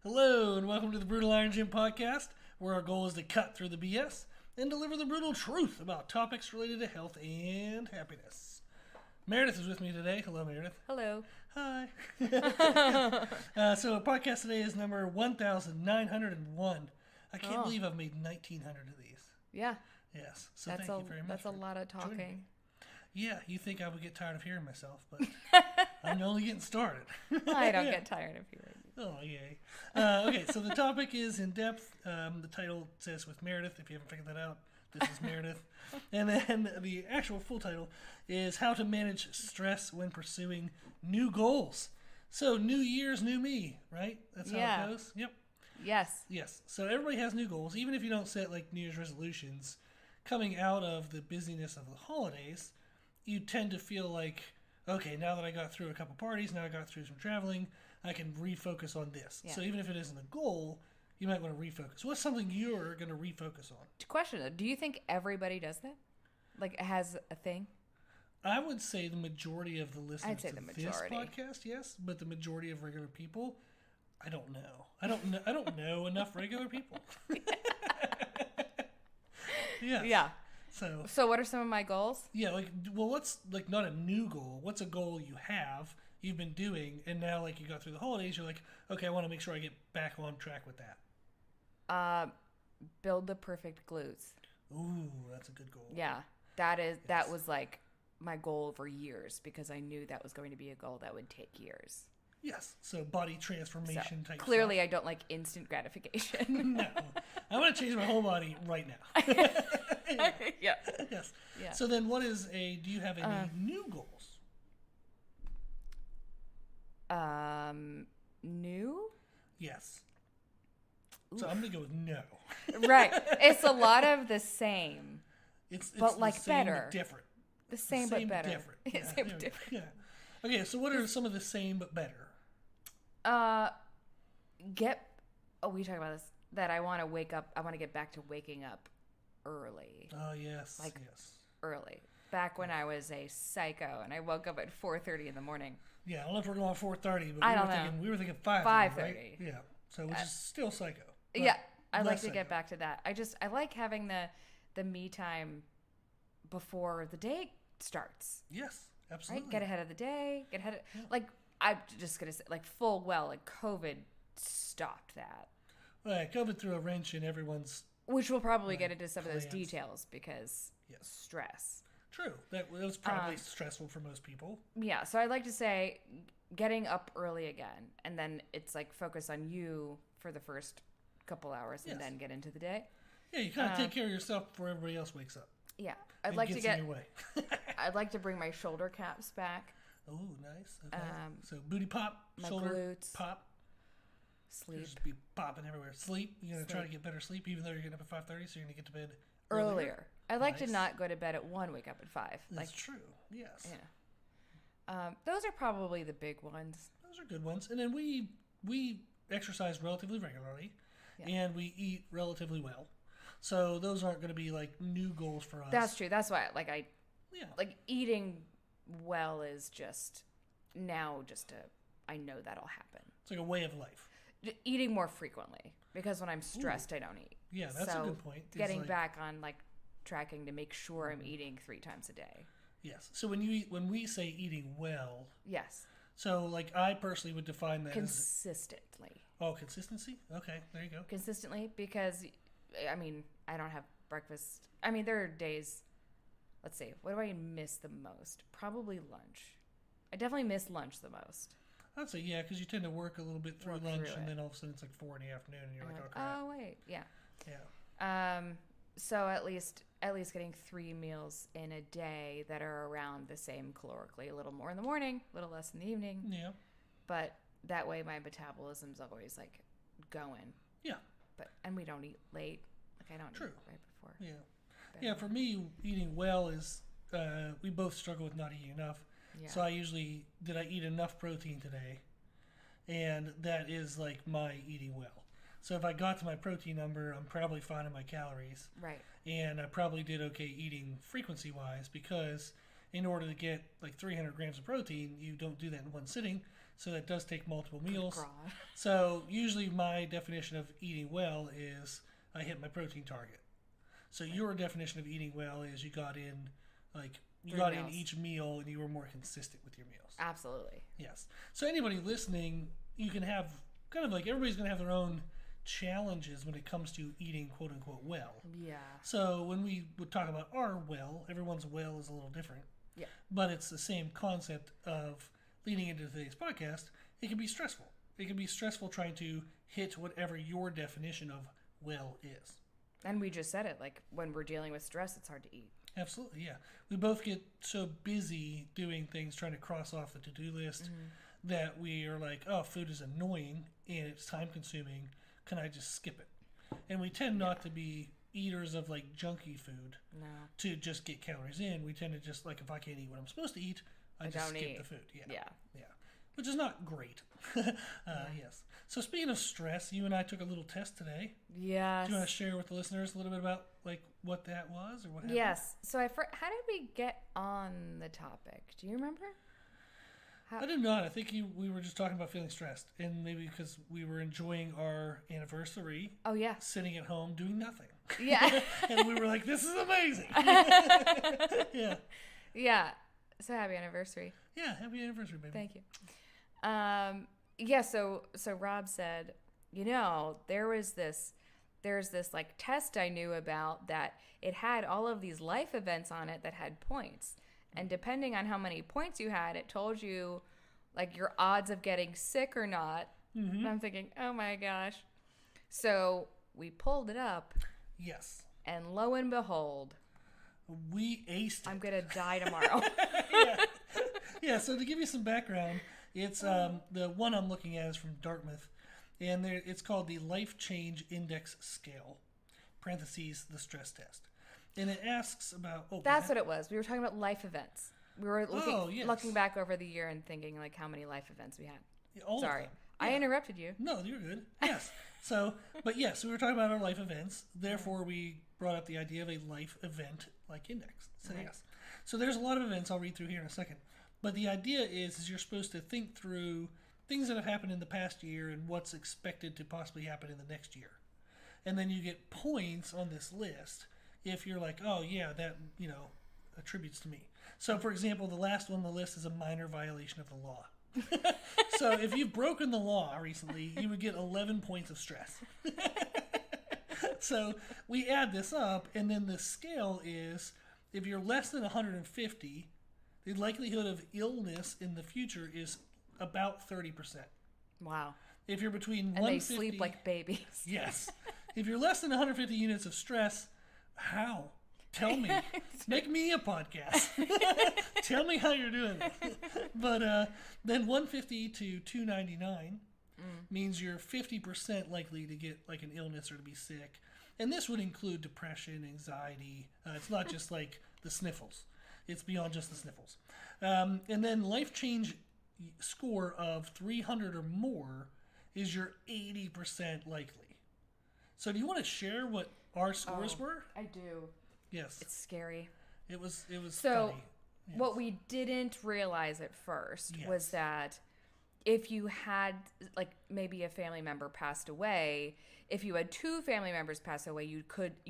Hello, and welcome to the Brutal Iron Gym podcast, where our goal is to cut through the BS and deliver the brutal truth about topics related to health and happiness. Meredith is with me today. Hello, Meredith. Hello. Hi. So our podcast today is number 1901. I can't believe I've made 1900 of these. Yeah. Yes. So thank you very much. That's a lot of talking. Yeah, you think I would get tired of hearing myself, but I'm only getting started. I don't get tired of hearing you. Oh, yay. Okay, so the topic is in depth. The title says with Meredith, if you haven't figured that out. This is Meredith. And then the actual full title is How to Manage Stress When Pursuing New Goals. So, new year's, new me, right? That's how it goes? Yep. Yes. So, everybody has new goals. Even if you don't set, like, New Year's resolutions, coming out of the busyness of the holidays, you tend to feel like, okay, now that I got through a couple parties, now I got through some traveling, I can refocus on this. Yeah. So even if it isn't a goal, you might want to refocus. What's something you're going to refocus on? Question, do you think everybody does that? Like, has a thing? I would say the majority of the listeners to this podcast, yes. But the majority of regular people, I don't know. I don't know enough regular people. Yeah. So what are some of my goals? Yeah, what's, not a new goal? What's a goal you have, you've been doing, and now, you got through the holidays, you're like, okay, I want to make sure I get back on track with that. Build the perfect glutes. Ooh, that's a good goal. Yeah, that was, my goal for years, because I knew that was going to be a goal that would take years. Yes, so body transformation type clearly stuff. I don't like instant gratification. No, I want to change my whole body right now. Yeah. Yes. Yeah. So then do you have any new goals? New? Yes. Oof. So I'm going to go with no. Right. It's a lot of the same. It's but the same better. But different. The same but better. Different. Yeah, same but different. Yeah. Okay, so what are some of the same but better? We talked about this, that I want to get back to waking up early. Oh, yes. Yes. Early. Back when I was a psycho and I woke up at 4:30 in the morning. Yeah, I don't know if we're going 4:30, but we were thinking 5:30. 5:30. Right? Yeah. So which is still psycho. Yeah. I'd like to get back to that. I like having the me time before the day starts. Yes, absolutely. Right? Get ahead of the day. I'm just going to say, full well, COVID stopped that. Right, COVID threw a wrench in everyone's... Which we'll probably get into some of those details, because stress. True. That was probably stressful for most people. Yeah, so I'd like to say getting up early again, and then it's focus on you for the first couple hours and then get into the day. Yeah, you kind of take care of yourself before everybody else wakes up. Yeah. I'd like to get... in your way. I'd like to bring my shoulder caps back. Oh, nice. Okay. So booty pop, shoulder glutes, pop. Sleep. Just be popping everywhere. Sleep. You're going to try to get better sleep, even though you're getting up at 5:30, so you're going to get to bed earlier. I like to not go to bed at 1, wake up at 5. That's true. Yes. Yeah. Those are probably the big ones. Those are good ones. And then we exercise relatively regularly, and we eat relatively well. So those aren't going to be new goals for us. That's true. That's why eating well is I know that'll happen. It's like a way of life. Eating more frequently, because when I'm stressed, I don't eat. Yeah, that's a good point. Getting back on tracking to make sure I'm eating 3 times a day. Yes. So when we say eating well. Yes. So I personally would define that consistently. Consistency? Okay, there you go. Consistently, because I don't have breakfast. There are days. Let's see. What do I miss the most? Probably lunch. I definitely miss lunch the most. I'd say, because you tend to work a little bit through lunch, and then all of a sudden it's 4 in the afternoon, and you're like, okay. Oh, wait. Yeah. Yeah. So at least getting 3 meals in a day that are around the same calorically. A little more in the morning, a little less in the evening. Yeah. But that way my metabolism's always, going. Yeah. And we don't eat late. I don't eat right before. Yeah. Yeah, for me, eating well is, we both struggle with not eating enough. Yeah. So did I eat enough protein today? And that is my eating well. So if I got to my protein number, I'm probably fine on my calories. Right. And I probably did okay eating frequency-wise, because in order to get 300 grams of protein, you don't do that in one sitting. So that does take multiple meals. God. So usually my definition of eating well is I hit my protein target. So your definition of eating well is you got in each meal and you were more consistent with your meals. Absolutely. Yes. So anybody listening, you can have kind of like everybody's going to have their own challenges when it comes to eating quote unquote well. Yeah. So when we would talk about our well, everyone's well is a little different. Yeah. But it's the same concept of leading into today's podcast. It can be stressful. It can be stressful trying to hit whatever your definition of well is. And we just said it, like when we're dealing with stress, it's hard to eat. Absolutely, yeah. We both get so busy doing things, trying to cross off the to-do list, that we are like, oh, food is annoying and it's time-consuming. Can I just skip it? And we tend not to be eaters of like junky food to just get calories in. We tend to just like, if I can't eat what I'm supposed to eat, I just skip the food. Yeah. Which is not great. Yes. So speaking of stress, you and I took a little test today. Yes. Do you want to share with the listeners a little bit about like what that was or what happened? Yes. So how did we get on the topic? Do you remember? I did not. I think we were just talking about feeling stressed, and maybe because we were enjoying our anniversary. Oh yeah. Sitting at home doing nothing. Yeah. And we were like, "This is amazing." Yeah. Yeah. So happy anniversary. Yeah, happy anniversary, baby. Thank you. Yeah. So Rob said, there's this like test I knew about that it had all of these life events on it that had points. And depending on how many points you had, it told you like your odds of getting sick or not. Mm-hmm. And I'm thinking, oh my gosh. So we pulled it up. Yes. And lo and behold, we aced it. I'm going to die tomorrow. Yeah, so to give you some background, it's the one I'm looking at is from Dartmouth. And it's called the Life Change Index Scale, parentheses, the stress test. And it asks about... That's what it was. We were talking about life events. We were looking back over the year and thinking like how many life events we had. Sorry. I interrupted you. No, you're good. Yes. So we were talking about our life events. Therefore, we brought up the idea of a life event like index. So yes. So there's a lot of events I'll read through here in a second. But the idea is you're supposed to think through things that have happened in the past year and what's expected to possibly happen in the next year. And then you get points on this list if you're like, oh, yeah, that, attributes to me. So, for example, the last one on the list is a minor violation of the law. So if you've broken the law recently, you would get 11 points of stress. So we add this up, and then the scale is if you're less than 150, the likelihood of illness in the future is about 30%. Wow. If you're between 150... And they sleep like babies. Yes. If you're less than 150 units of stress, how? Tell me. Make me a podcast. Tell me how you're doing it. But then 150 to 299 means you're 50% likely to get like an illness or to be sick. And this would include depression, anxiety. It's not just like the sniffles. It's beyond just the sniffles. And then life change score of 300 or more is your 80% likely. So do you want to share what our scores were? I do. Yes. It's scary. It was so funny. Yes. What we didn't realize at first was that if you had like maybe a family member passed away, if you had two family members pass away, you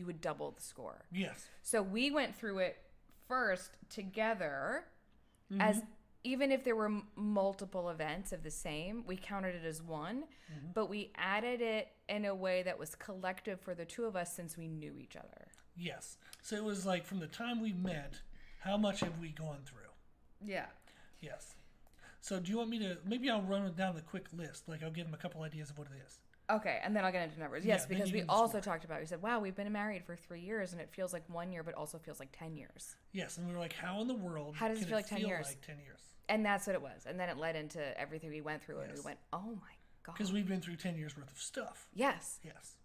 would double the score. Yes. So we went through it first together as even if there were multiple events of the same, we counted it as one, but we added it in a way that was collective for the two of us since we knew each other. Yes. So it was like from the time we met, how much have we gone through? Yeah. Yes. So do you want me to, maybe I'll run down the quick list. Like I'll give them a couple ideas of what it is. Okay, and then I'll get into numbers. Yes, because we also talked about, we said, wow, we've been married for 3 years and it feels like 1 year, but also feels like 10 years. Yes, and we were like, how in the world does it feel like 10 years? Like 10 years? And that's what it was. And then it led into everything we went through and we went, oh my God. Because we've been through 10 years worth of stuff. Yes. Yes.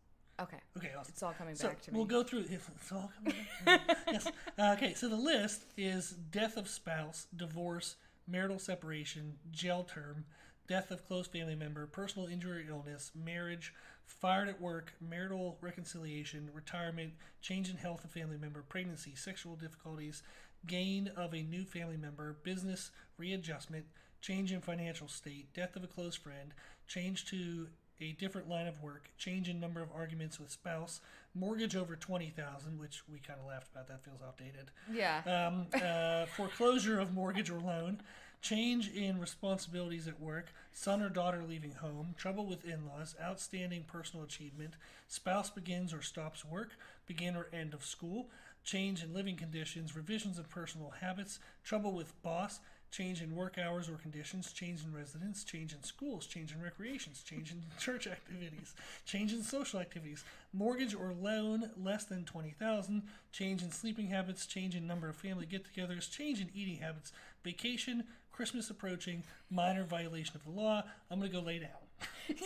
Okay. Okay, awesome. It's all coming back to me. We'll go through it. It's all coming back to me. Yes. Okay, so the list is death of spouse, divorce, marital separation, jail term, death of close family member, personal injury or illness, marriage, fired at work, marital reconciliation, retirement, change in health of family member, pregnancy, sexual difficulties, gain of a new family member, business readjustment, change in financial state, death of a close friend, change to a different line of work, change in number of arguments with spouse, mortgage over 20,000, which we kind of laughed about. That feels outdated. Yeah. Foreclosure of mortgage or loan, change in responsibilities at work, son or daughter leaving home, trouble with in-laws, outstanding personal achievement, spouse begins or stops work, begin or end of school, change in living conditions, revisions of personal habits, trouble with boss, change in work hours or conditions, change in residence, change in schools, change in recreations, change in church activities, change in social activities, mortgage or loan less than 20,000, change in sleeping habits, change in number of family get-togethers, change in eating habits, vacation, Christmas approaching, minor violation of the law. I'm going to go lay down.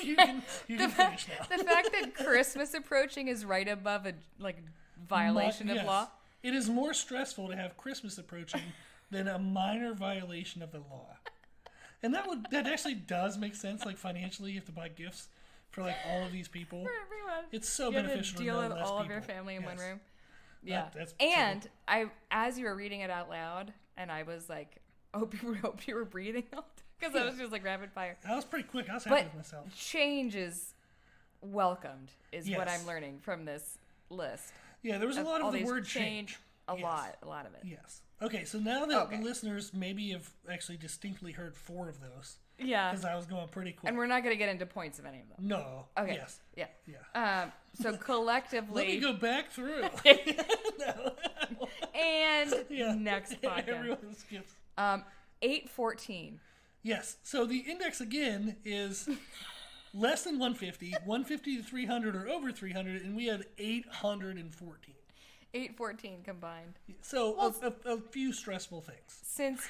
you can finish now. The fact that Christmas approaching is right above a violation of law. It is more stressful to have Christmas approaching than a minor violation of the law. And that actually does make sense. Like financially, you have to buy gifts for like all of these people. For everyone. It's so you beneficial to deal to know with less all people. of your family in one room. Yeah. That's and true. As you were reading it out loud, and I was like, hope you were breathing out because I was just like rapid fire. I was pretty quick. I was happy with myself. Change is welcomed, is what I'm learning from this list. Yeah, there was a lot of the word change. A lot of it. Yes. Okay, so now that the listeners maybe have actually distinctly heard 4 of those. Yeah. Because I was going pretty quick. And we're not going to get into points of any of them. No. Okay. Yes. Yeah. So collectively. Let me go back through. And next podcast. Everyone skips. 814. Yes. So the index again is less than 150, 150 to 300 or over 300, and we had 814. 814 combined. So a few stressful things. Since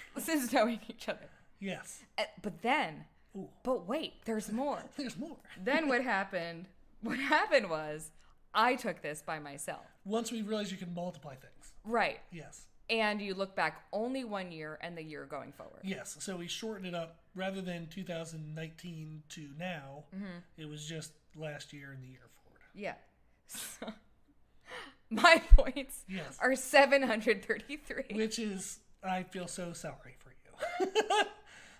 knowing each other. Yes. But wait, there's more. There's more. Then what happened was I took this by myself. Once we realized you can multiply things. Right. Yes. And you look back only 1 year and the year going forward. Yes. So we shortened it up rather than 2019 to now. Mm-hmm. It was just last year and the year forward. Yeah. So, my points are 733. Which is, I feel so sorry for you.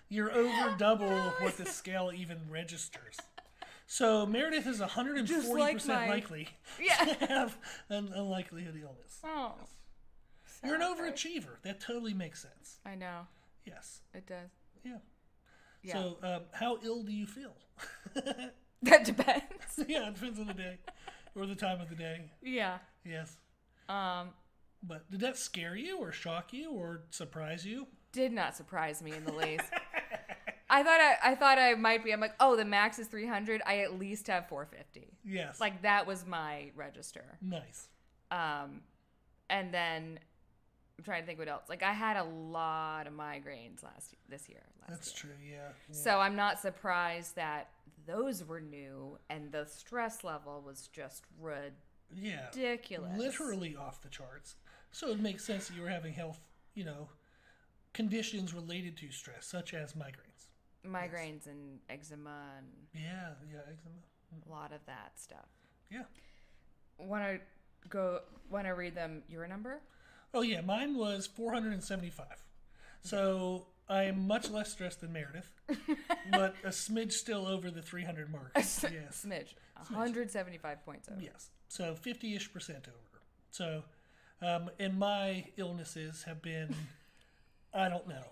You're over double what the scale even registers. So Meredith is 140% likely to have a likelihood illness. Oh. You're an overachiever. That totally makes sense. I know. Yes. It does. Yeah. So how ill do you feel? That depends. Yeah, it depends on the day or the time of the day. Yeah. Yes. But did that scare you or shock you or surprise you? Did not surprise me in the least. I thought I might be. I'm like, oh, the max is 300. I at least have 450. Yes. Like that was my register. Nice. And then I'm trying to think what else. Like I had a lot of migraines this year. That's true. Yeah. So I'm not surprised that those were new and the stress level was just ridiculous. Literally off the charts. So it makes sense that you were having health, conditions related to stress, such as migraines. Migraines and eczema and eczema. A lot of that stuff. Yeah. Want to read them your number? Oh yeah, mine was 475. So I am much less stressed than Meredith, but a smidge still over the 300 mark. Yes. Smidge. 175 points over. Yes. So 50-ish% over. So, and my illnesses have been, I don't know.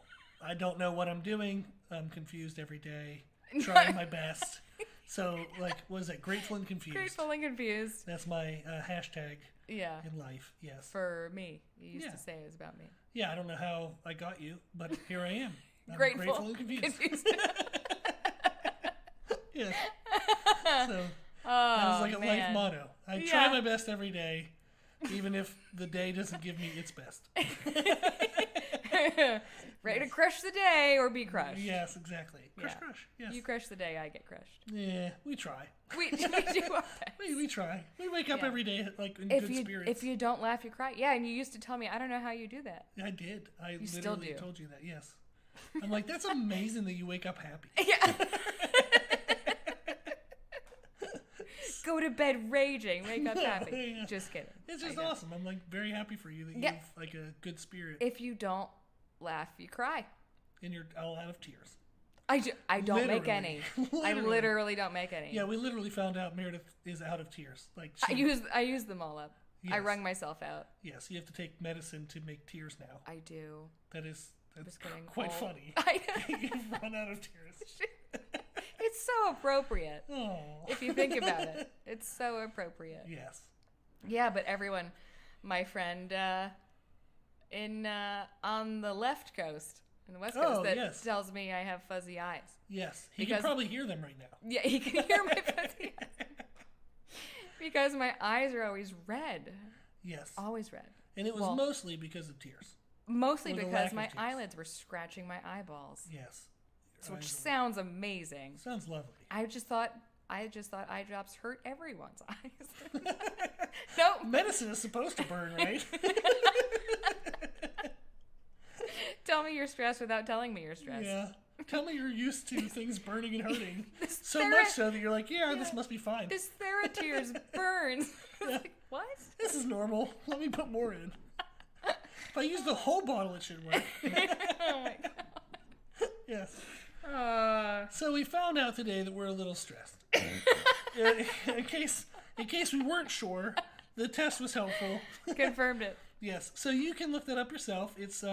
I don't know what I'm doing. I'm confused every day. Trying my best. So, what is it? Grateful and confused. Grateful and confused. That's my hashtag in life. Yes. For me. You used to say it was about me. Yeah, I don't know how I got you, but here I am. I'm grateful and confused. Yes. So, that was like a life motto. I try my best every day, even if the day doesn't give me its best. Ready to crush the day or be crushed. Yes, exactly. Crush. Yes. You crush the day, I get crushed. Yeah, we try. We do our best. We try. We wake up every day in good spirits. If you don't laugh, you cry. Yeah, and you used to tell me, I don't know how you do that. I did. I literally still do. Told you that, yes. I'm like, that's amazing that you wake up happy. Yeah. Go to bed raging, wake up happy. Yeah. Just kidding. It's just awesome. I'm like very happy for you that you have like a good spirit. If you don't laugh, you cry. And you're all out of tears. I don't make Literally. any. I literally don't make any. Yeah, we literally found out Meredith is out of tears. Like I use them all up. Yes. I wrung myself out. Yes, you have to take medicine to make tears now. I do. That's getting quite old. funny. I know. You've run out of tears. It's so appropriate. Oh. If you think about it, it's so appropriate. Yes. Yeah, but everyone, my friend on the left coast, in the west coast, tells me I have fuzzy eyes. Yes, he can probably hear them right now. Yeah, he can hear my fuzzy eyes. Because my eyes are always red. Yes. Always red. And it was mostly because of tears. Mostly because my eyelids were scratching my eyeballs. Yes. Which sounds amazing. Sounds lovely. I just thought eye drops hurt everyone's eyes. Nope. Medicine is supposed to burn, right? Tell me you're stressed without telling me you're stressed. Yeah. Tell me you're used to things burning and hurting. So much so that you're like, this must be fine. This TheraTears burns. Like, what? This is normal. Let me put more in. If I use the whole bottle, it should work. Oh my god. Yes. So we found out today that we're a little stressed. in case we weren't sure, the test was helpful. Confirmed it. Yes. So you can look that up yourself. It's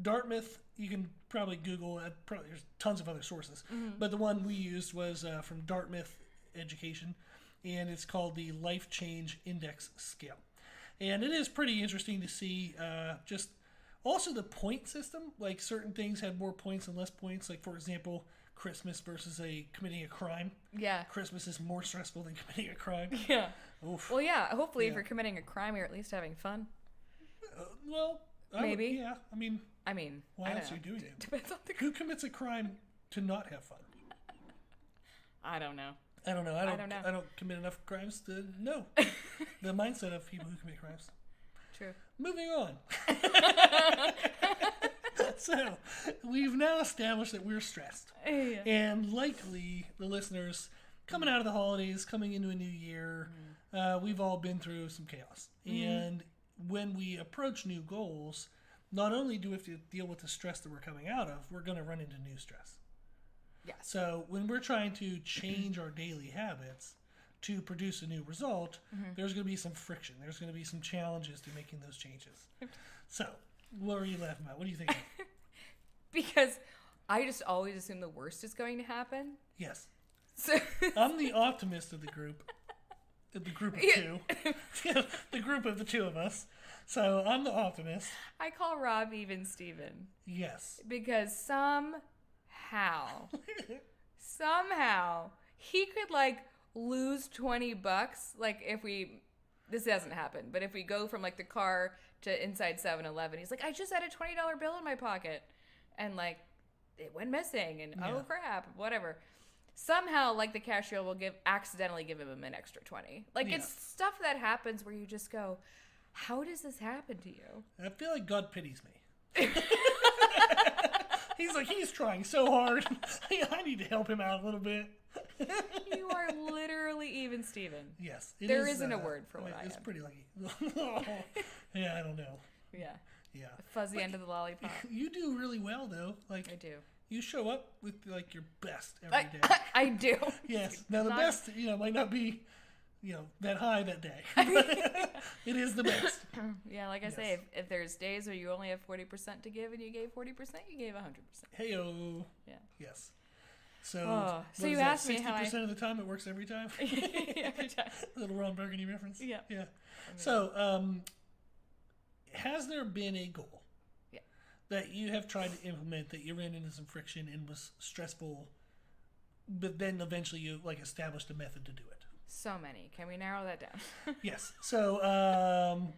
Dartmouth. You can probably Google it. There's tons of other sources. Mm-hmm. But the one we used was from Dartmouth Education, and it's called the Life Change Index Scale. And it is pretty interesting to see just also the point system. Like certain things had more points and less points. Like, for example, Christmas versus committing a crime. Yeah. Christmas is more stressful than committing a crime. Yeah. Oof. Well, yeah. Hopefully, if you're committing a crime, you're at least having fun. Maybe. I mean, why else are you doing it? Depends on Who commits a crime to not have fun? I don't know. I don't know. I don't commit enough crimes to know the mindset of people who commit crimes. True. Moving on. So, we've now established that we're stressed. Yeah. And likely the listeners coming out of the holidays, coming into a new year, we've all been through some chaos. Mm-hmm. And when we approach new goals, not only do we have to deal with the stress that we're coming out of, we're going to run into new stress. Yeah. So when we're trying to change our daily habits to produce a new result, there's going to be some friction. There's going to be some challenges to making those changes. So, what are you laughing about? What do you think? Because I just always assume the worst is going to happen. Yes. So I'm the optimist of the group. The group of two. The group of the two of us. So I'm the optimist. I call Rob even Steven. Yes. Because somehow he could lose $20. This hasn't happened, but if we go from the car to inside 7-Eleven, he's like, I just had a $20 bill in my pocket. And it went missing and oh crap, whatever. Somehow the cashier will accidentally give him an extra 20. It's stuff that happens where you just go, how does this happen to you? I feel like God pities me. He's trying so hard. I need to help him out a little bit. You are literally even Steven. Yes. There isn't a word for what I am. It's pretty lucky. Yeah, I don't know. Yeah. Yeah. The fuzzy end of the lollipop. You do really well, though. I do. You show up with your best every day. I do. Yes. Now the best, might not be, that high that day. But it is the best. Yeah, like I say, if there's days where you only have 40% to give and you gave 40%, you gave 100%. Hey-o. Yeah. Yes. So, so you asked me 60% of the time it works every time? Every time. Little Ron Burgundy reference? Yeah. Yeah. So, has there been a goal that you have tried to implement that you ran into some friction and was stressful, but then eventually you established a method to do it? So many. Can we narrow that down? Yes. So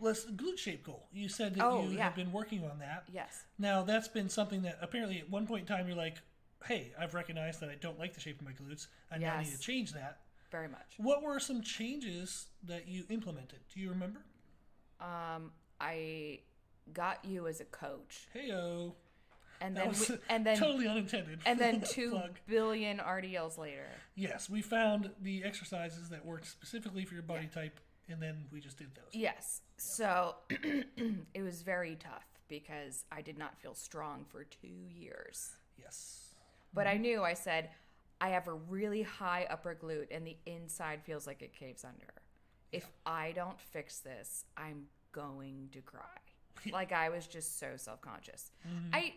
let's glute shape goal. You said that you have been working on that. Yes. Now that's been something that apparently at one point in time you're like, hey, I've recognized that I don't like the shape of my glutes. I now need to change that. Very much. What were some changes that you implemented? Do you remember? I got you as a coach. Hey-o. And then totally unintended. And then 2 billion RDLs later. Yes, we found the exercises that worked specifically for your body type, and then we just did those. Yes. Yeah. So it was very tough because I did not feel strong for 2 years. Yes. But I knew, I said, I have a really high upper glute and the inside feels like it caves under. If I don't fix this, I'm going to cry. Like, I was just so self-conscious. I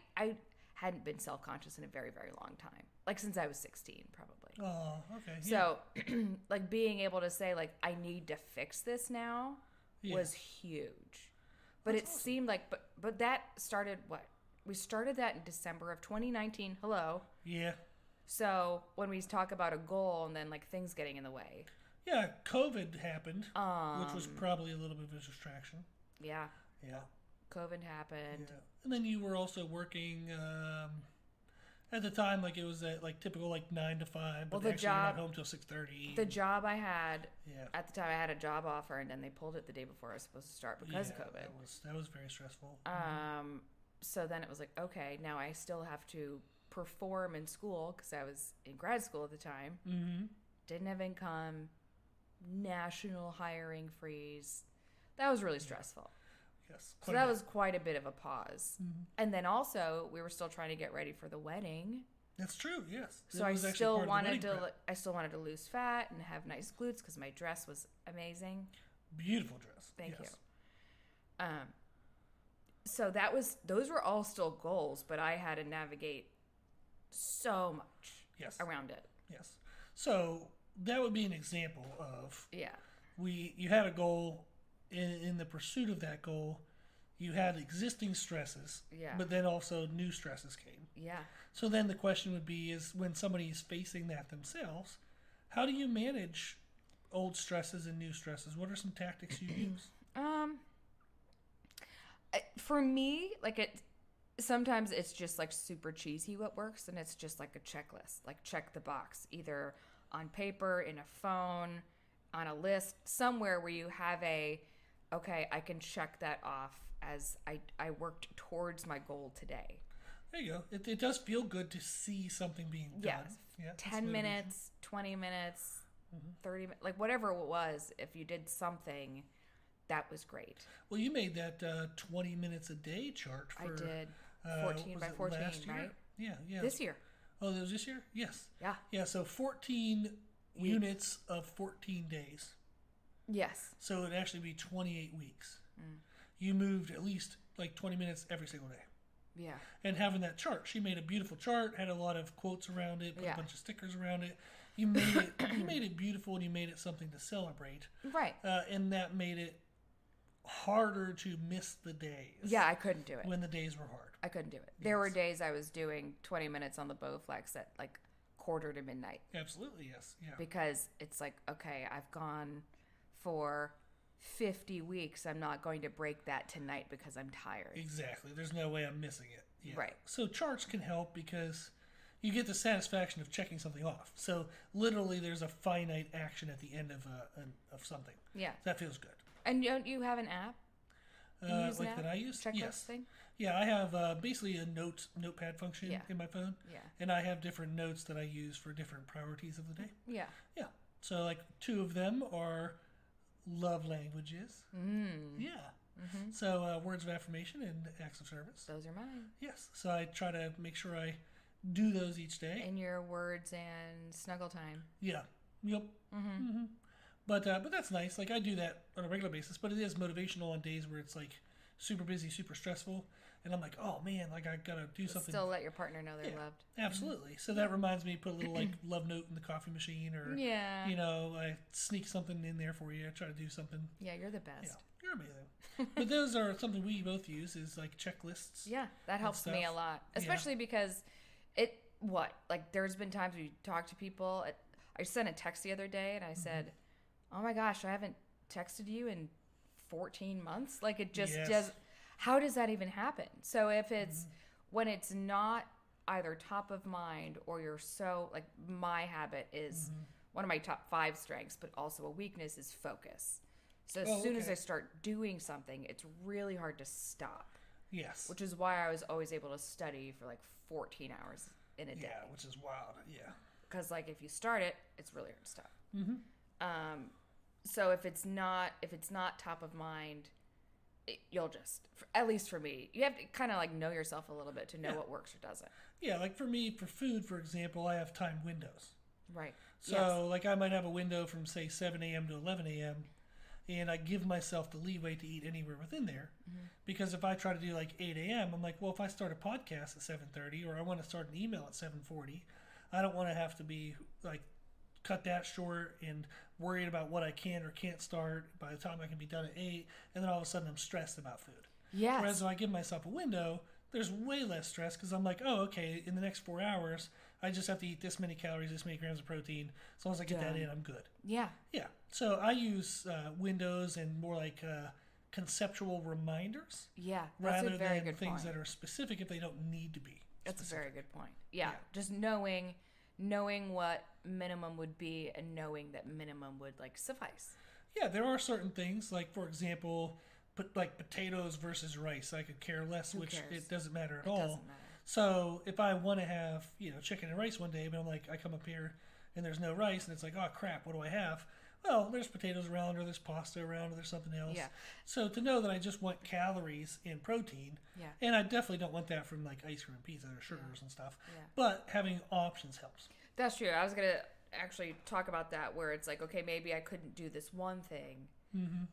hadn't been self-conscious in a very, very long time. Like, since I was 16, probably. Oh, okay. So, like, being able to say, like, I need to fix this now was huge. But That's awesome. Seemed like, but that started what? We started that in December of 2019. Hello. Yeah. So, when we talk about a goal and then, like, things getting in the way. Yeah, COVID happened, which was probably a little bit of a distraction. Yeah. Yeah. COVID happened. Yeah. And then you were also working at the time, like it was like typical like 9 to 5, but the actually you're job, not home till 6:30. The job I had at the time, I had a job offer, and then they pulled it the day before I was supposed to start because of COVID. That was very stressful. So then it was like, okay, now I still have to perform in school because I was in grad school at the time. Didn't have income. National hiring freeze. That was really stressful. Yes. So that was quite a bit of a pause. And then also we were still trying to get ready for the wedding. That's true. Yes. So I still wanted to lose fat and have nice glutes because my dress was amazing. Beautiful dress. Thank you. So those were all still goals, but I had to navigate so much around it. Yes. So that would be an example of you had a goal. In the pursuit of that goal, you had existing stresses, but then also new stresses came. Yeah. So then the question would be is when somebody's facing that themselves, how do you manage old stresses and new stresses? What are some tactics you use? For me, sometimes it's just like super cheesy what works, and it's just like a checklist, like check the box, either on paper, in a phone, on a list, somewhere where you have okay, I can check that off as I worked towards my goal today. There you go. It does feel good to see something being done. Yes. Yeah, 10 minutes, 20 minutes, 30 minutes, like whatever it was, if you did something, that was great. Well, you made that 20 minutes a day chart for... I did. 14 by 14, right? Yeah. This year. Oh, that was this year? Yes. Yeah. Yeah, so 14 units of 14 days. Yes. So it would actually be 28 weeks. You moved at least like 20 minutes every single day. Yeah. And having that chart, she made a beautiful chart, had a lot of quotes around it, put a bunch of stickers around it. You made it beautiful, and you made it something to celebrate. Right. And that made it harder to miss the days. Yeah, I couldn't do it. When the days were hard. I couldn't do it. There were days I was doing 20 minutes on the Bowflex at like quarter to midnight. Absolutely, yes. Yeah. Because it's like, okay, I've gone for 50 weeks. I'm not going to break that tonight because I'm tired. Exactly. There's no way I'm missing it. Yeah. Right. So charts can help because you get the satisfaction of checking something off. So literally there's a finite action at the end of something. Yeah. That feels good. And you have an app? Like that I use? Checklist yes. thing? Yeah, I have basically a notepad function in my phone. Yeah. And I have different notes that I use for different priorities of the day. Yeah. Yeah. So like 2 of them are love languages. Yeah. So words of affirmation and acts of service. Those are mine. Yes. So I try to make sure I do those each day. And your words and snuggle time. Yeah. Yep. But that's nice. Like I do that on a regular basis, but it is motivational on days where it's like super busy, super stressful, and I'm like, oh man, like I gotta do something. Still let your partner know they're loved. Absolutely. So that reminds me, put a little like love note in the coffee machine, or I sneak something in there for you. I try to do something. Yeah, you're the best. Yeah, you're amazing. But those are something we both use is like checklists. Yeah, that helps me a lot, especially because there's been times we talk to people. I sent a text the other day and I said, oh my gosh, I haven't texted you in 14 months. Like it just does. How does that even happen? So if it's when it's not either top of mind or you're so like my habit is one of my top 5 strengths, but also a weakness is focus. So as soon as I start doing something, it's really hard to stop. Yes. Which is why I was always able to study for like 14 hours in a day. Yeah, which is wild. Yeah. Because like if you start it, it's really hard to stop. So if it's not top of mind, you'll just, at least for me, you have to kind of like know yourself a little bit to know what works or doesn't. Yeah, like for me, for food, for example, I have time windows. Right. So, like, I might have a window from, say, 7 a.m. to 11 a.m., and I give myself the leeway to eat anywhere within there. Because if I try to do, like, 8 a.m., I'm like, well, if I start a podcast at 7:30 or I want to start an email at 7:40, I don't want to have to be, like, cut that short and worried about what I can or can't start by the time I can be done at 8, and then all of a sudden I'm stressed about food. Yes. Whereas if I give myself a window, there's way less stress because I'm like, oh, okay, in the next 4 hours, I just have to eat this many calories, this many grams of protein. As long as I get that in, I'm good. Yeah. Yeah. So I use windows and more like conceptual reminders. Yeah. That's rather a very than good things point. that are specific if they don't need to be. That's specific. a very good point. Yeah. Just knowing what minimum would be and knowing that minimum would like suffice. Yeah, there are certain things, like, for example, like potatoes versus rice. I could care less, Who which cares? it doesn't matter at It all. doesn't matter. So if I want to have, chicken and rice one day, but I'm like, I come up here and there's no rice, and it's like, oh crap, what do I have? Well, there's potatoes around, or there's pasta around, or there's something else. Yeah. So to know that I just want calories and protein, Yeah. and I definitely don't want that from like ice cream and pizza or sugars and stuff. Yeah. But having options helps. That's true. I was going to actually talk about that where it's like, okay, maybe I couldn't do this one thing,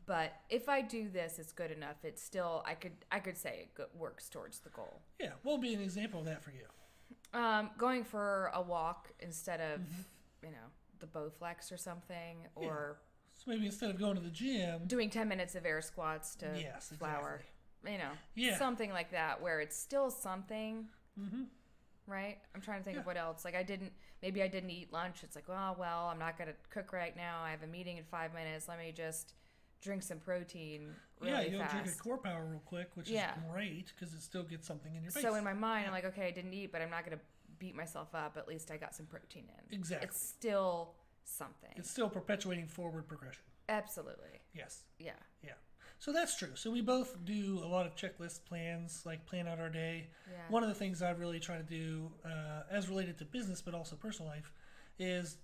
but if I do this, it's good enough. It's still, I could say it works towards the goal. Yeah, what would be an example of that for you? Going for a walk instead of, the Bowflex or something, or So maybe instead of going to the gym, doing 10 minutes of air squats to yes, flour, Yeah. something like that where it's still something, right? I'm trying to think of what else. Like maybe I didn't eat lunch. It's like, oh, well, I'm not going to cook right now. I have a meeting in 5 minutes. Let me just drink some protein really you'll fast. drink a core power real quick, which is great because it still gets something in your face. So in my mind, I'm like, okay, I didn't eat, but I'm not going to beat myself up. At least I got some protein in. Exactly. It's still something. It's still perpetuating forward progression. Absolutely. Yes. Yeah. Yeah. So that's true. So we both do a lot of checklist plans, like plan out our day. Yeah. One of the things I really try to do, as related to business but also personal life, is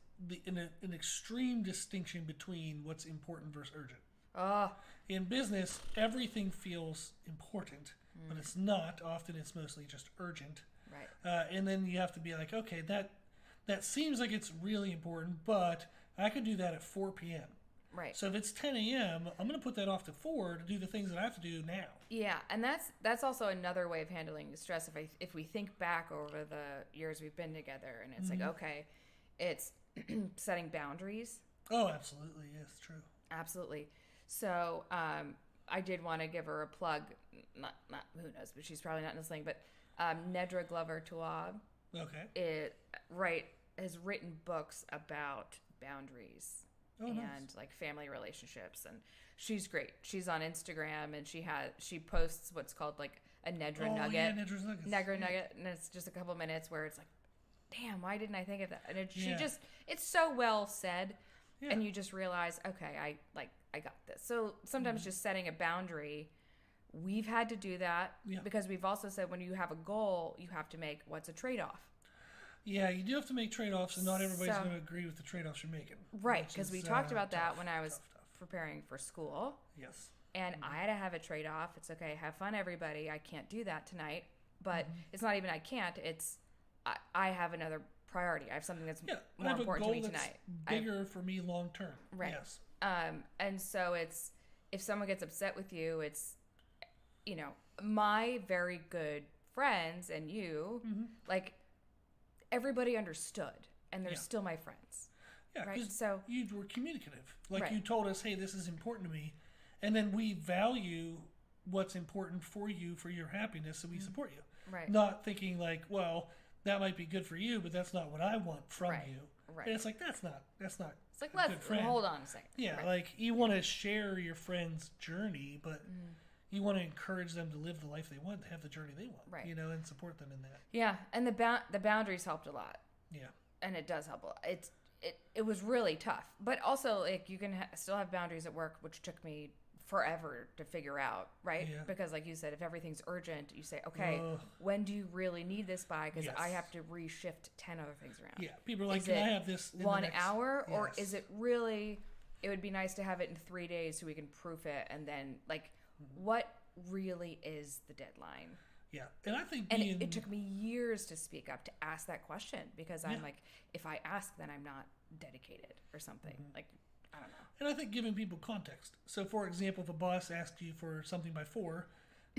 an extreme distinction between what's important versus urgent. Oh. In business, everything feels important, but it's not. Often it's mostly just urgent. Right. And then you have to be like, okay, that seems like it's really important, but I could do that at 4 p.m. Right. So if it's 10 a.m., I'm going to put that off to 4 to do the things that I have to do now. Yeah, and that's also another way of handling the stress. If we think back over the years we've been together, and it's like, okay, it's setting boundaries. Oh, absolutely. Yes, true. Absolutely. So I did want to give her a plug. Not who knows, but she's probably not listening. But Nedra Glover Tawwab. Okay. Has written books about boundaries. Oh, and nice. like family relationships, and she's great. She's on Instagram, and she posts what's called like a Nedra Nugget. Yeah, Nedra's Nuggets. Nedra Nugget, and it's just a couple minutes where it's like, damn, why didn't I think of that? And Yeah. it's so well said, Yeah. and you just realize, okay, I got this. So sometimes just setting a boundary, we've had to do that because we've also said when you have a goal, you have to make what's a trade-off. Yeah, you do have to make trade-offs, and not everybody's going to agree with the trade-offs you're making. Right, because we talked about that tough, when I was tough. preparing for school. Yes. And I had to have a trade-off. It's okay, have fun, everybody. I can't do that tonight. But it's not even I can't. It's I have another priority. I have something that's more important to me tonight. Bigger for me long term. Right. Yes. And so it's if someone gets upset with you, it's my very good friends and you, like everybody understood, and they're still my friends. Yeah, right. because So you were communicative. Like Right. you told us, hey, this is important to me, and then we value what's important for you for your happiness, so we support you. Right. Not thinking like, well, that might be good for you, but that's not what I want from Right. you. Right. And it's like that's not. It's like a good let's friend. hold on a second. Yeah, Right. like you want to share your friend's journey, but you want to encourage them to live the life they want, to have the journey they want, Right. and support them in that. Yeah, and the boundaries helped a lot. Yeah. And it does help a lot. It was really tough, but also like you can still have boundaries at work, which took me forever to figure out, right? Yeah. Because like you said, if everything's urgent, you say, okay, Ugh. when do you really need this by? Because I Yes. have to reshift 10 other things around. Yeah. People are like, Is can I it have this in the 1 next-" hour, or Yes. is it really? It would be nice to have it in 3 days so we can proof it, and then like what really is the deadline? Yeah. And I think And it took me years to speak up, to ask that question, because I'm like, if I ask, then I'm not dedicated or something. Like, I don't know. And I think giving people context. So, for example, if a boss asked you for something by 4,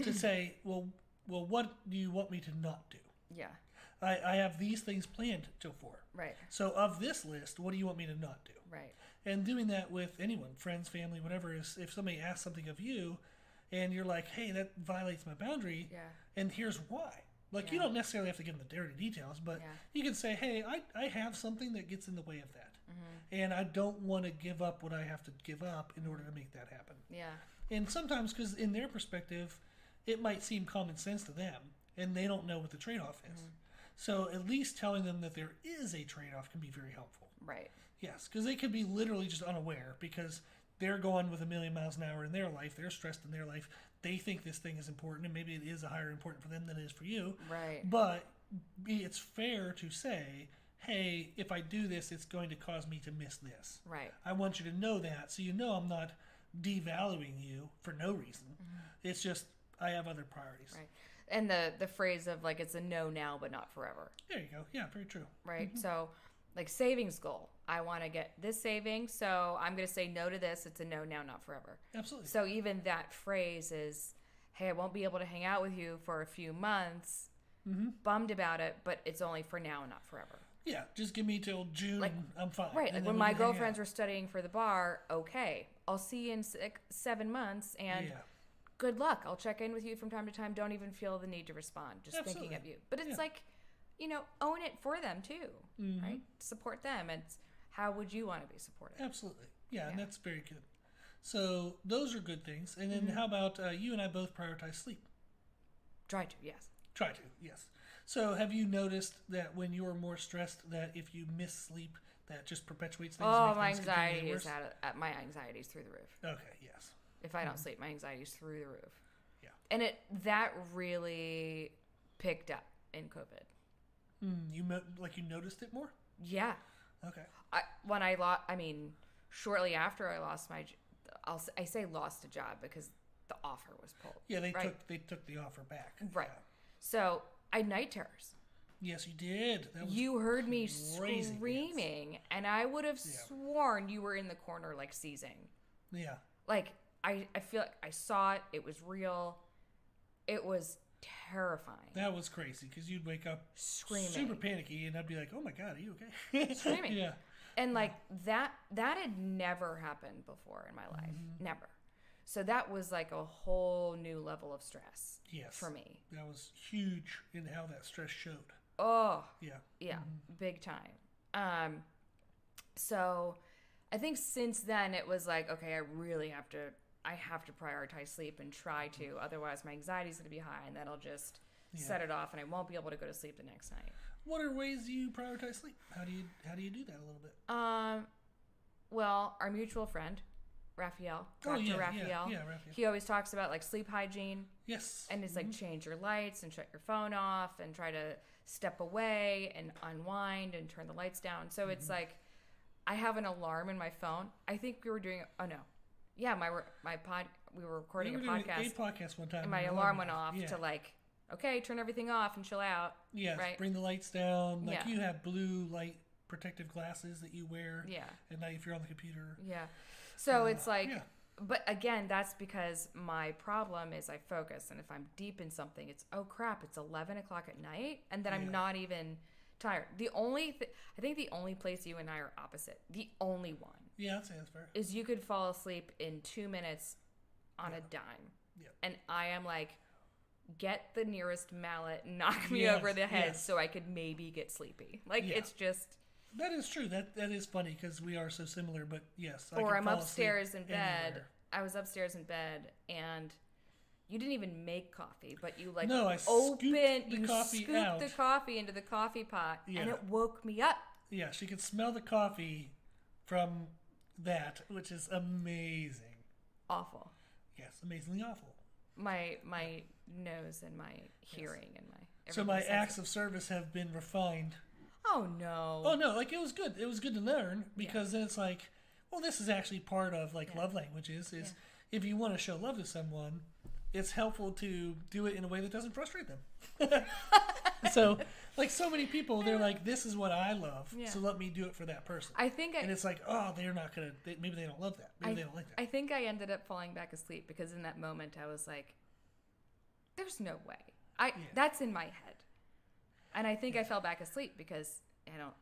to say, well, what do you want me to not do? Yeah. I have these things planned till 4. Right. So, of this list, what do you want me to not do? Right. And doing that with anyone, friends, family, whatever, is if somebody asks something of you and you're like, hey, that violates my boundary, and here's why. Like, you don't necessarily have to give them the dirty details, but you can say, hey, I have something that gets in the way of that. And I don't want to give up what I have to give up in order to make that happen. Yeah. And sometimes, because in their perspective, it might seem common sense to them, and they don't know what the trade-off is. So at least telling them that there is a trade-off can be very helpful. Right. Yes, because they could be literally just unaware because they're going with 1,000,000 miles an hour in their life. They're stressed in their life. They think this thing is important, and maybe it is a higher important for them than it is for you. Right. But it's fair to say, hey, if I do this, it's going to cause me to miss this. Right. I want you to know that, so you know I'm not devaluing you for no reason. It's just I have other priorities. Right. And the phrase of, like, it's a no now but not forever. There you go. Yeah, very true. Right. So, like, savings goal. I want to get this savings, so I'm going to say no to this. It's a no now, not forever. Absolutely. So even that phrase is, hey, I won't be able to hang out with you for a few months. Bummed about it, but it's only for now and not forever. Yeah, just give me till June and I'm fine. Right. And like when my girlfriends were studying for the bar, okay, I'll see you in 7 months, and good luck. I'll check in with you from time to time. Don't even feel the need to respond. Just thinking of you. But it's like, own it for them too, right? Support them. And how would you want to be supported? Absolutely. Yeah, and that's very good. So those are good things. And then how about you and I both prioritize sleep? Try to, yes. Try to, yes. So have you noticed that when you're more stressed, that if you miss sleep, that just perpetuates things? Oh, my anxiety is my anxiety's through the roof. Okay, yes. If I don't sleep, my anxiety's through the roof. Yeah. And that really picked up in COVID. You noticed it more? Yeah. Okay. Shortly after I lost I say lost a job because the offer was pulled. Yeah, they took the offer back. Right. Yeah. So I had night terrors. Yes, you did. That was you heard me crazy, screaming, yes. and I would have sworn you were in the corner, like, seizing. Yeah. Like, I feel like I saw it. It was real. It was terrifying. That was crazy because you'd wake up screaming, super panicky, and I'd be like, "Oh my god, are you okay?" Screaming. Yeah. And like that had never happened before in my life. Never. So that was like a whole new level of stress for me. That was huge in how that stress showed. Oh. Yeah. Yeah. Big time. So I think since then it was like, okay, I have to prioritize sleep and try to, otherwise my anxiety's going to be high and that'll just set it off and I won't be able to go to sleep the next night. What are ways you prioritize sleep? How do you do that a little bit? Well, our mutual friend, Raphael, Dr. Raphael, he always talks about like sleep hygiene. Yes. And it's like change your lights and shut your phone off and try to step away and unwind and turn the lights down. So it's like I have an alarm in my phone. I think we were doing we were recording a podcast. A podcast one time. And my alarm went off to like, okay, turn everything off and chill out. Yes, right? Bring the lights down. Like you have blue light protective glasses that you wear at night if you're on the computer. Yeah. So it's like, but again, that's because my problem is I focus. And if I'm deep in something, it's, oh crap, it's 11 o'clock at night. And then I'm not even tired. I think the only place you and I are opposite, the only one. Yeah, I'd say that's fair. Is you could fall asleep in 2 minutes on a dime. Yeah. And I am like, get the nearest mallet, knock me over the head so I could maybe get sleepy. Like, it's just... That is true. That is funny because we are so similar, but yes. Or I'm upstairs in bed. Anywhere. I was upstairs in bed and you didn't even make coffee, but you like scooped the coffee into the coffee pot and it woke me up. Yeah, she could smell the coffee from that, which is amazing. Awful. Yes, amazingly awful. My nose and my hearing and my... So my acts of service have been refined. Oh, no. Oh, no, like, it was good. It was good to learn, because then it's like, well, this is actually part of, like, love languages, is if you want to show love to someone, it's helpful to do it in a way that doesn't frustrate them. So, like so many people, they're like, "This is what I love, so let me do it for that person." And it's like, oh, they're not gonna. Maybe they don't love that. Maybe they don't like that. I think I ended up falling back asleep because in that moment I was like, "There's no way." That's in my head, and I think I fell back asleep because I don't.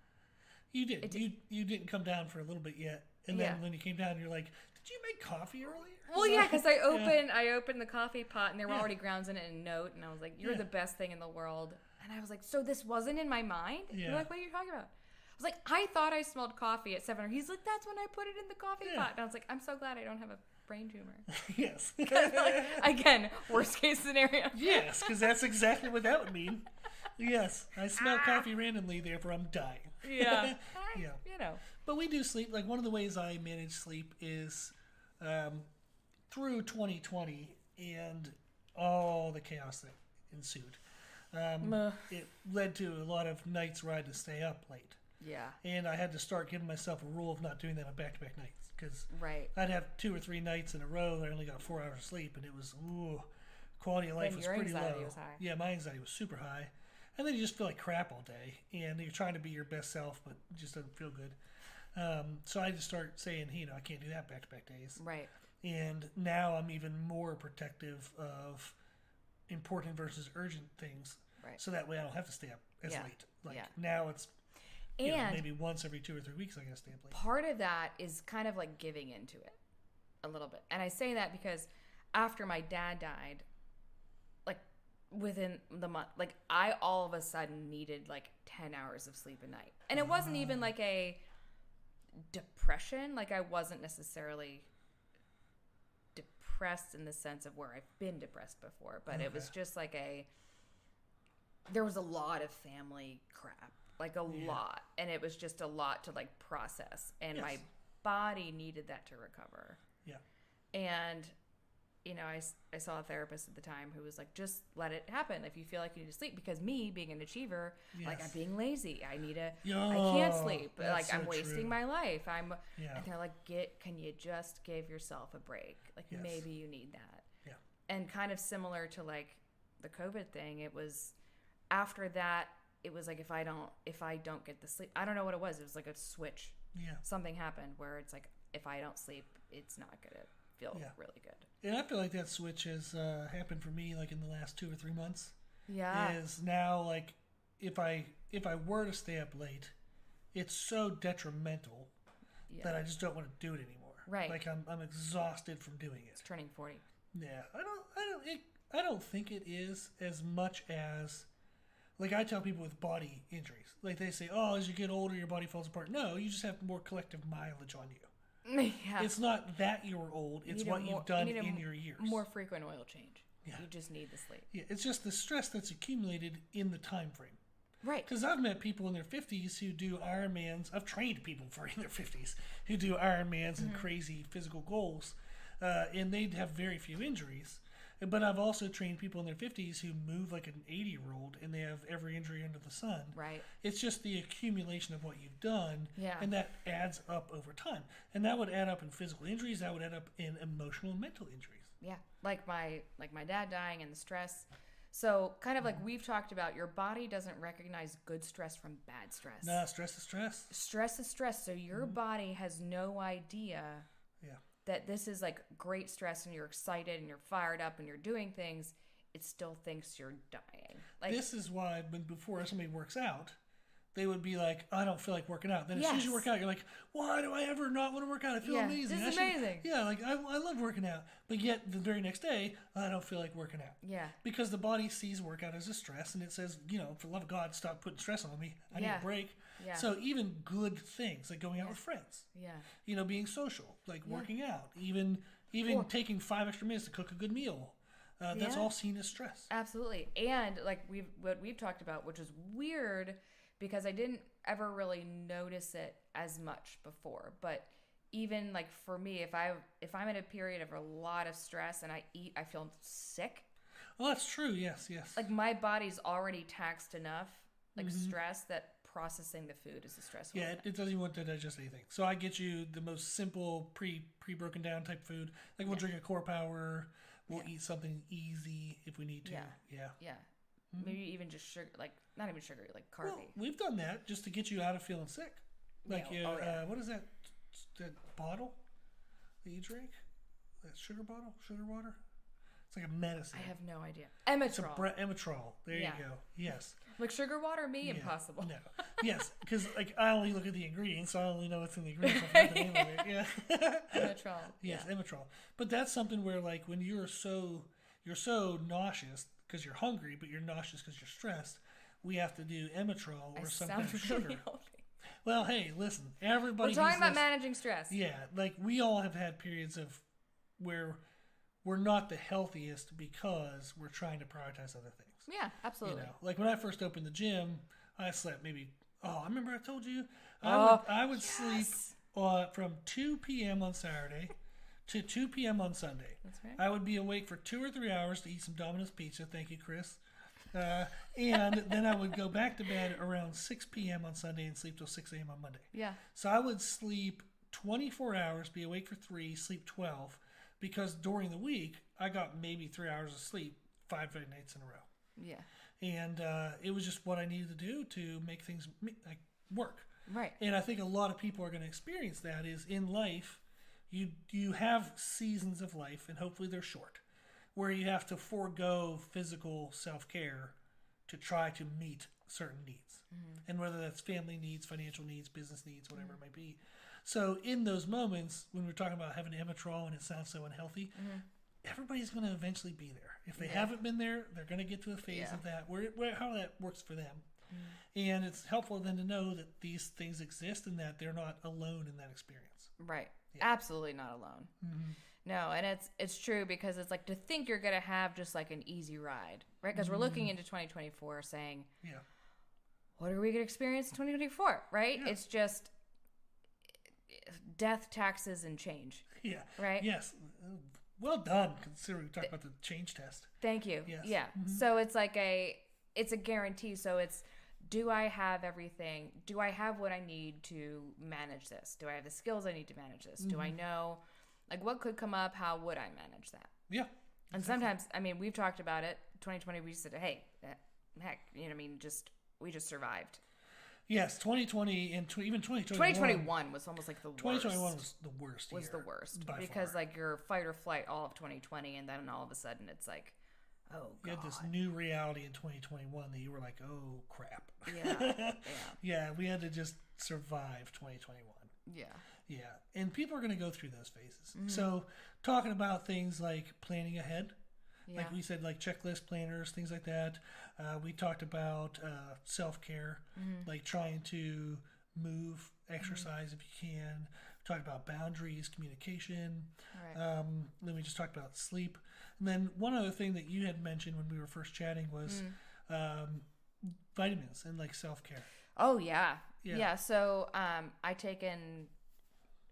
You did. You didn't come down for a little bit yet, and then when you came down, you're like, "Did you make coffee earlier?" Well, yeah, because I opened the coffee pot and there were already grounds in it and a note, and I was like, "You're the best thing in the world." And I was like, "So this wasn't in my mind?" Yeah. You're like, "What are you talking about?" I was like, "I thought I smelled coffee at 7." He's like, "That's when I put it in the coffee pot." And I was like, "I'm so glad I don't have a brain tumor." Yes. Like, again, worst case scenario. Yes, because that's exactly what that would mean. Yes, I smell coffee randomly, therefore I'm dying. Yeah. Yeah. You know. But we do sleep. Like one of the ways I manage sleep is through 2020 and all the chaos that ensued. It led to a lot of nights where I had to stay up late. Yeah. And I had to start giving myself a rule of not doing that on back-to-back nights. Because I'd have 2 or 3 nights in a row that I only got 4 hours of sleep. And it was, quality of life was pretty low. Your anxiety was high. Yeah, my anxiety was super high. And then you just feel like crap all day. And you're trying to be your best self, but it just doesn't feel good. So I just start saying, I can't do that back-to-back days. Right. And now I'm even more protective of important versus urgent things. Right. So that way I don't have to stay up as late. Like now it's maybe once every 2 or 3 weeks I gotta stay up late. Part of that is kind of like giving into it a little bit. And I say that because after my dad died, like within the month, like I all of a sudden needed like 10 hours of sleep a night. And it wasn't even like a depression. Like I wasn't necessarily depressed in the sense of where I've been depressed before, but it was just like there was a lot of family crap, like a lot, and it was just a lot to like process, and my body needed that to recover. Yeah. And I saw a therapist at the time who was like, just let it happen if you feel like you need to sleep, because me being an achiever, like I'm being lazy, I can't sleep, like I'm wasting my life, and they're like, can you just give yourself a break, like maybe you need that. And kind of similar to like the COVID thing, it was after that, it was like if I don't get the sleep, I don't know what it was like a switch. Something happened where it's like if I don't sleep, it's not gonna feel really good. And I feel like that switch has happened for me like in the last 2 or 3 months. Is now like if I were to stay up late, it's so detrimental that I just don't want to do it anymore. Right. Like I'm exhausted from doing it. It's turning 40. Yeah. I don't think it is as much as, like I tell people with body injuries, like they say, oh, as you get older, your body falls apart. No, you just have more collective mileage on you. It's not that you're old. It's what you've done in your years. More frequent oil change. You just need the sleep. Yeah, it's just the stress that's accumulated in the time frame. Right. Because I've met people in their 50s who do Ironmans. I've trained people in their 50s who do Ironmans and crazy physical goals, and they'd have very few injuries. But I've also trained people in their 50s who move like an 80-year-old and they have every injury under the sun. Right. It's just the accumulation of what you've done, and that adds up over time. And that would add up in physical injuries. That would add up in emotional and mental injuries. Yeah, like my dad dying and the stress. So kind of like we've talked about, your body doesn't recognize good stress from bad stress. Nah, stress is stress. Stress is stress. So your body has no idea that this is like great stress and you're excited and you're fired up and you're doing things. It still thinks you're dying. Like, this is why before somebody works out, they would be like, I don't feel like working out. Then as soon as you work out, you're like, why do I ever not want to work out? I feel amazing. This is amazing. Like I love working out. But yet the very next day, I don't feel like working out. Yeah. Because the body sees workout as a stress and it says, for the love of God, stop putting stress on me. I need a break. Yeah. So even good things like going out with friends. Yeah. Being social, like working out, even taking 5 extra minutes to cook a good meal. That's all seen as stress. Absolutely. And like what we've talked about, which is weird because I didn't ever really notice it as much before. But even like for me, if I'm in a period of a lot of stress and I eat, I feel sick. Well, that's true. Yes. Like my body's already taxed enough, like stress, that processing the food is a stressful. Yeah, it doesn't even want to digest anything. So I get you the most simple pre-broken down type food. Like we'll drink a Core Power, We'll eat something easy if we need to. Yeah. Mm-hmm. Maybe even just sugar, like not even sugary, like carby. Well, we've done that just to get you out of feeling sick. Like, what is that bottle that you drink? That sugar bottle? Sugar water? It's like a medicine. I have no idea. Emetrol. Emetrol. There you go. Yes. Like sugar water? Me? Impossible. No. Yes, because like I only look at the ingredients, so I only know what's in the ingredients. I forgot the name of it. Yeah. Emetrol. Yes, Emetrol. But that's something where like when you're so nauseous because you're hungry, but you're nauseous because you're stressed, we have to do Emetrol or some kind of sugar. Healthy. Well, hey, listen, everybody. We're talking about managing stress. Yeah, like we all have had periods of where we're not the healthiest because we're trying to prioritize other things. Yeah, absolutely. You know, like when I first opened the gym, I slept maybe. I remember I told you I would sleep from 2 p.m. on Saturday to 2 p.m. on Sunday. That's right. I would be awake for 2 or 3 hours to eat some Domino's pizza. Thank you, Chris. And then I would go back to bed around 6 p.m. on Sunday and sleep till 6 a.m. on Monday. Yeah. So I would sleep 24 hours, be awake for 3, sleep 12, because during the week I got maybe 3 hours of sleep 5 nights in a row. Yeah. And it was just what I needed to do to make things like work. Right. And I think a lot of people are going to experience that is in life, you have seasons of life, and hopefully they're short, where you have to forego physical self-care to try to meet certain needs. Mm-hmm. And whether that's family needs, financial needs, business needs, whatever it might be. So in those moments, when we're talking about having Emetrol and it sounds so unhealthy, everybody's going to eventually be there. If they haven't been there, they're going to get to a phase of that, where how that works for them. And it's helpful then to know that these things exist and that they're not alone in that experience. Right. Yeah. Absolutely not alone. Mm-hmm. No, and it's true, because it's like to think you're going to have just like an easy ride, right? Because we're looking into 2024 saying, what are we going to experience in 2024, right? Yeah. It's just death, taxes, and change. Yeah. Right? Yes. Well done, considering we talked about the change test. Thank you. Yes. Yeah. Mm-hmm. So it's like it's a guarantee. So it's, do I have everything? Do I have what I need to manage this? Do I have the skills I need to manage this? Do I know, like, what could come up? How would I manage that? Yeah. Exactly. And sometimes, I mean, we've talked about it. 2020, we said, hey, heck, you know what I mean? We just survived. Yes, 2020 and even 2021 was almost like the worst. 2021 was the worst. Was the worst by because far. Like you're fight or flight all of 2020, and then all of a sudden it's like, oh god. You had this new reality in 2021 that you were like, oh crap. Yeah. Yeah, we had to just survive 2021. Yeah. Yeah, and people are going to go through those phases. Mm-hmm. So talking about things like planning ahead. Yeah. Like we said, like checklist planners, things like that. We talked about self-care, like trying to move, exercise if you can. We talked about boundaries, communication. Right. Then we just talked about sleep. And then one other thing that you had mentioned when we were first chatting was vitamins and like self-care. Oh, yeah. Yeah, so I take an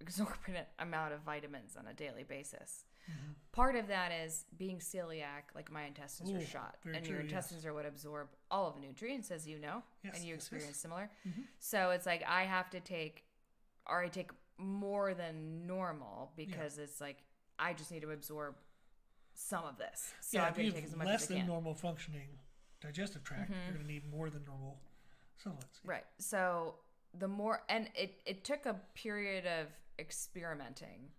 exorbitant amount of vitamins on a daily basis. Mm-hmm. Part of that is being celiac, like my intestines are shot, and your intestines are what absorb all of the nutrients, as you know, and you experience similar. Mm-hmm. So it's like I take more than normal because it's like I just need to absorb some of this. So if you have less than normal functioning digestive tract, you're going to need more than normal supplements. Yeah. Right. So the more, and it took a period of experimenting.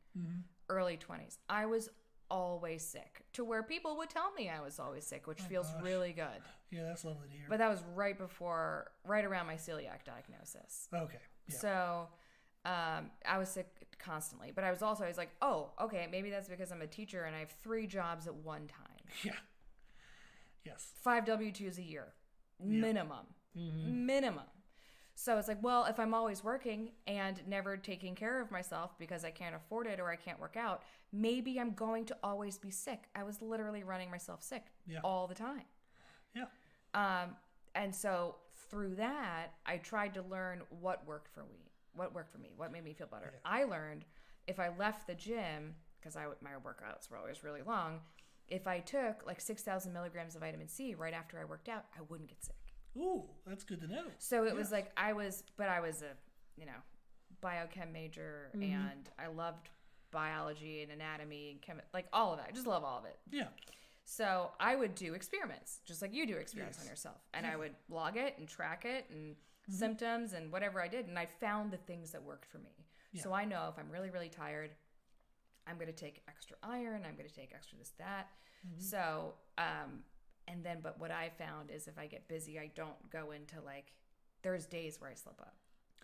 Early 20s. I was always sick, to where people would tell me I was always sick, which feels really good. Yeah, that's lovely to hear. But that was right around my celiac diagnosis. Okay. Yeah. So I was sick constantly, but I was like, oh, okay, maybe that's because I'm a teacher and I have 3 jobs at one time. Yeah. Yes. 5 W-2s a year. Minimum. Mm-hmm. Minimum. So it's like, well, if I'm always working and never taking care of myself because I can't afford it or I can't work out, maybe I'm going to always be sick. I was literally running myself sick all the time. Yeah. And so through that, I tried to learn what worked for me, what made me feel better. Yeah. I learned if I left the gym, because my workouts were always really long, if I took like 6,000 milligrams of vitamin C right after I worked out, I wouldn't get sick. Ooh, that's good to know. So it was like I was a, biochem major, and I loved biology and anatomy and like all of that. I just love all of it. Yeah. So I would do experiments, just like you do experiments Yes. on yourself. And I would log it and track it and symptoms and whatever I did. And I found the things that worked for me. Yeah. So I know if I'm really, really tired, I'm going to take extra iron. I'm going to take extra this, that. So, and then, but what I found is if I get busy, I don't go into like, there's days where I slip up.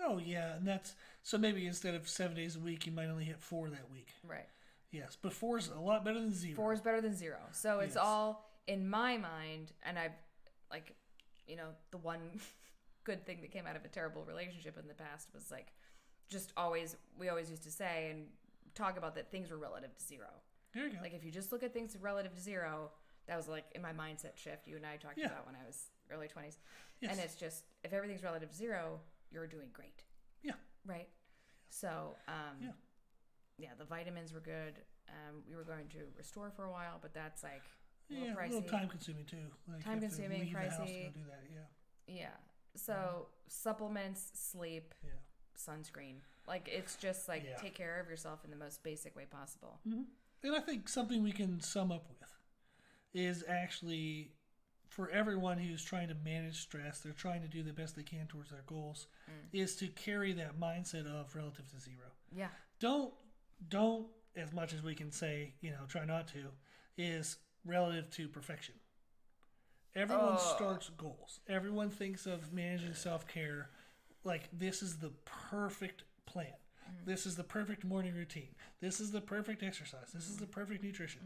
Oh, yeah. And that's, so maybe instead of 7 days a week, you might only hit 4 that week. Right. Yes. But 4 is a lot better than 0. 4 is better than 0. So it's Yes. all in my mind. And I've like, you know, the one good thing that came out of a terrible relationship in the past was like, just always, we always used to say and talk about that things were relative to 0. There you go. Like if you just look at things relative to 0, that was like in my mindset shift you and I talked about when I was early 20s. Yes. And it's just, if everything's relative to 0, you're doing great. Yeah. Right? So, yeah, the vitamins were good. We were going to Restore for a while, but that's like a little pricey. A little time consuming too. Like Time consuming, leave pricey. the house to go do that. Yeah. Yeah. So supplements, sleep, Yeah. sunscreen. Like it's just like Yeah. take care of yourself in the most basic way possible. Mm-hmm. And I think something we can sum up with is actually for everyone who's trying to manage stress, they're trying to do the best they can towards their goals, is to carry that mindset of relative to 0. Yeah. Don't, as much as we can say, try not to, is relative to perfection. Everyone starts goals. Everyone thinks of managing self-care like this is the perfect plan. This is the perfect morning routine. This is the perfect exercise. This is the perfect nutrition.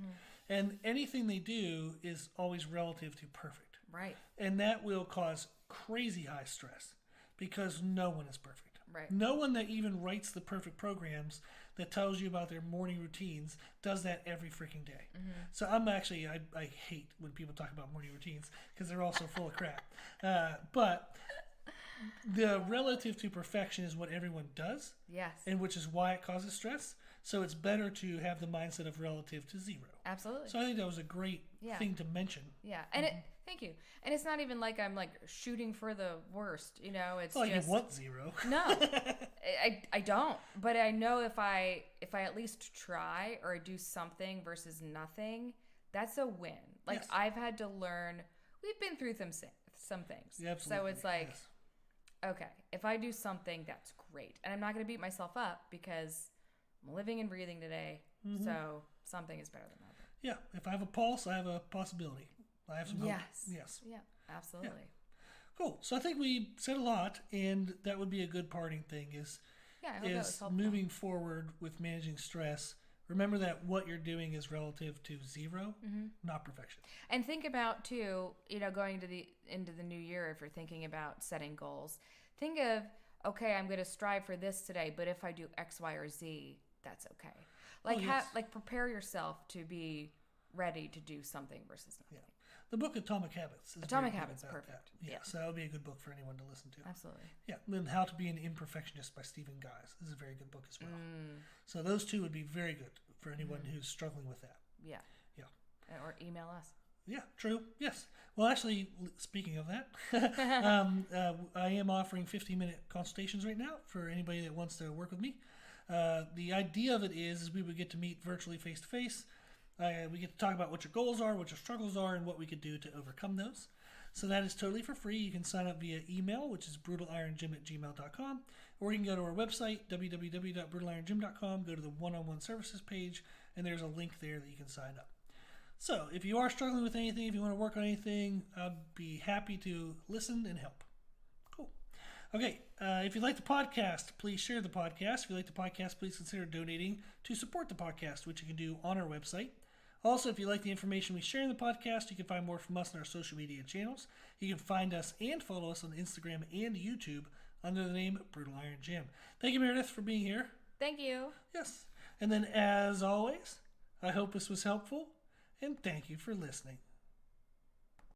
And anything they do is always relative to perfect. Right. And that will cause crazy high stress because no one is perfect. Right. No one that even writes the perfect programs that tells you about their morning routines does that every freaking day. So I'm actually, I hate when people talk about morning routines because they're all so full of crap. But the relative to perfection is what everyone does. Yes. And which is why it causes stress. So it's better to have the mindset of relative to 0. Absolutely. So I think that was a great thing to mention. Yeah. And thank you. And it's not even like I'm like shooting for the worst, it's Well, just you want 0. No. I don't. But I know if I at least try or do something versus nothing, that's a win. Like Yes. I've had to learn, we've been through some things. Yeah, absolutely. So it's like Yes. okay, if I do something, that's great. And I'm not going to beat myself up because I'm living and breathing today. So something is better than nothing. Yeah. If I have a pulse, I have a possibility. I have some hope. Yes. Yeah, absolutely. Yeah. Cool. So I think we said a lot, and that would be a good parting thing is I hope that was helpful. moving forward with managing stress. Remember that what you're doing is relative to 0, not perfection. And think about too, going into the new year, if you're thinking about setting goals, think of, okay, I'm going to strive for this today, but if I do X, Y, or Z, that's okay. Like prepare yourself to be ready to do something versus nothing. Yeah. The book Atomic Habits is Atomic very good Habits, about perfect. that. Yeah, so that would be a good book for anyone to listen to. Absolutely. Yeah, and How to Be an Imperfectionist by Stephen Guise. This is a very good book as well. So those two would be very good for anyone who's struggling with that. Yeah. Yeah. Or email us. Yeah, true. Yes. Well, actually, speaking of that, I am offering 15-minute consultations right now for anybody that wants to work with me. The idea of it is we would get to meet virtually face-to-face. We get to talk about what your goals are, what your struggles are, and what we could do to overcome those. So that is totally for free. You can sign up via email, which is brutalirongym@gmail.com, or you can go to our website, www.brutalirongym.com, go to the one-on-one services page, and there's a link there that you can sign up. So if you are struggling with anything, if you want to work on anything, I'd be happy to listen and help. Cool. Okay, if you like the podcast, please share the podcast. If you like the podcast, please consider donating to support the podcast, which you can do on our website. Also, if you like the information we share in the podcast, you can find more from us on our social media channels. You can find us and follow us on Instagram and YouTube under the name Brutal Iron Gym. Thank you, Meredith, for being here. Thank you. Yes. And then, as always, I hope this was helpful, and thank you for listening.